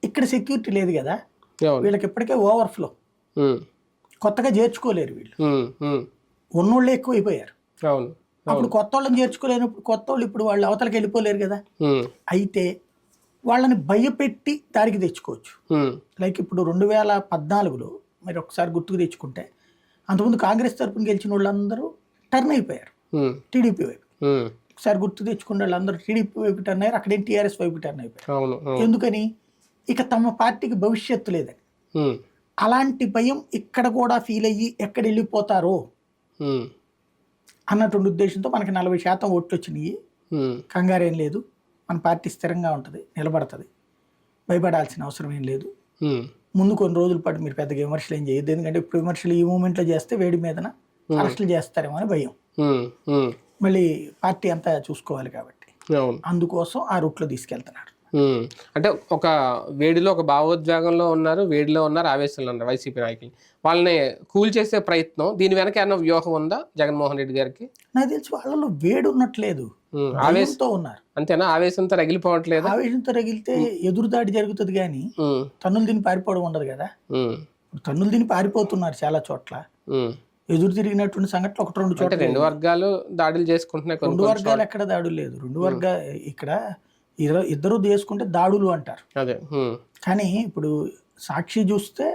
ఇక్కడ సెక్యూరిటీ లేదు కదా, అవును. వీళ్ళకి ఇప్పటికే ఓవర్ఫ్లో, ఉమ్, కొత్తగా చేర్చుకోలేరు వీళ్ళు, ఉమ్, ఉమ్, ఉన్నోళ్ళే ఎక్కువైపోయారు. అవును. అప్పుడు కొత్త వాళ్ళని చేర్చుకోలేనప్పుడు కొత్త వాళ్ళు ఇప్పుడు వాళ్ళు అవతలకి వెళ్ళిపోలేరు కదా. ఉమ్, అయితే వాళ్ళని భయపెట్టి దారికి తెచ్చుకోవచ్చు. ఉమ్, లైక్ ఇప్పుడు 2014లో మీరు ఒకసారి గుర్తుకు తెచ్చుకుంటే, అంతకుముందు కాంగ్రెస్ తరపున గెలిచిన వాళ్ళందరూ టర్న్ అయిపోయారు ఉమ్, టీడీపీ వైపు. ఉమ్, ఒకసారి గుర్తు తెచ్చుకున్న వాళ్ళందరూ టీడీపీ వైపు టర్న్ అయ్యారు, అక్కడేం టీఆర్ఎస్ వైపు టర్న్ అయిపోయారు. అవును. అవును. ఎందుకని? ఇక తమ పార్టీకి భవిష్యత్తు లేదని. ఉమ్, అలాంటి భయం ఇక్కడ కూడా ఫీల్ అయ్యి ఎక్కడ వెళ్ళిపోతారో ఉమ్, అన్నటువంటి ఉద్దేశంతో మనకి 40% ఓట్లు వచ్చినాయి. ఉమ్, కంగారేం లేదు, మన పార్టీ స్థిరంగా ఉంటుంది, నిలబడుతుంది, భయపడాల్సిన అవసరం ఏం లేదు. ఉమ్, ముందు కొన్ని రోజుల పాటు మీరు పెద్దగా విమర్శలు ఏం చేయొద్దు, ఎందుకంటే ఇప్పుడు విమర్శలు ఈ మూమెంట్లో చేస్తే వేడి మీదన అరెస్టులు చేస్తారేమో అని భయం. ఉమ్, ఉమ్, మళ్ళీ పార్టీ అంతా చూసుకోవాలి కాబట్టి అవును. అందుకోసం ఆ రూట్లో తీసుకెళ్తున్నారు. ఉమ్, అంటే ఒక వేడిలో ఒక భావోద్వేగంలో ఉన్నారు, వేడిలో ఉన్నారు, ఆవేశంలో ఉన్నారు వైసీపీ నాయకులు. వాళ్ళని కూల్ చేసే ప్రయత్నం, దీని వెనక ఏమైనా వ్యూహం ఉందా జగన్మోహన్ రెడ్డి గారికి? నాకు తెలిసి వాళ్ళలో వేడి ఉన్నట్లేదు, ఆవేశం భయంతో ఉన్నారు. అంతేనా? ఆవేశంతో రగిలిపోవట్లేదు. ఆవేశంతో రగిలితే ఎదురుదాడి జరుగుతుంది కానీ తన్నులు తిని పారిపోవడం ఉండదు కదా. ఇప్పుడు తన్నులు తిని పారిపోతున్నారు చాలా చోట్ల, ఎదురు తిరిగినటువంటి సంఘటనలు ఒకటి రెండు చోట్ల. రెండు వర్గాలు దాడులు చేసుకుంటున్నాయి. రెండు వర్గాలు ఎక్కడ దాడులు లేదు, రెండు వర్గాలు ఇక్కడ ఇద్దరు చేసుకుంటే దాడులు అంటారు. అదే. కానీ ఇప్పుడు సాక్షి చూస్తే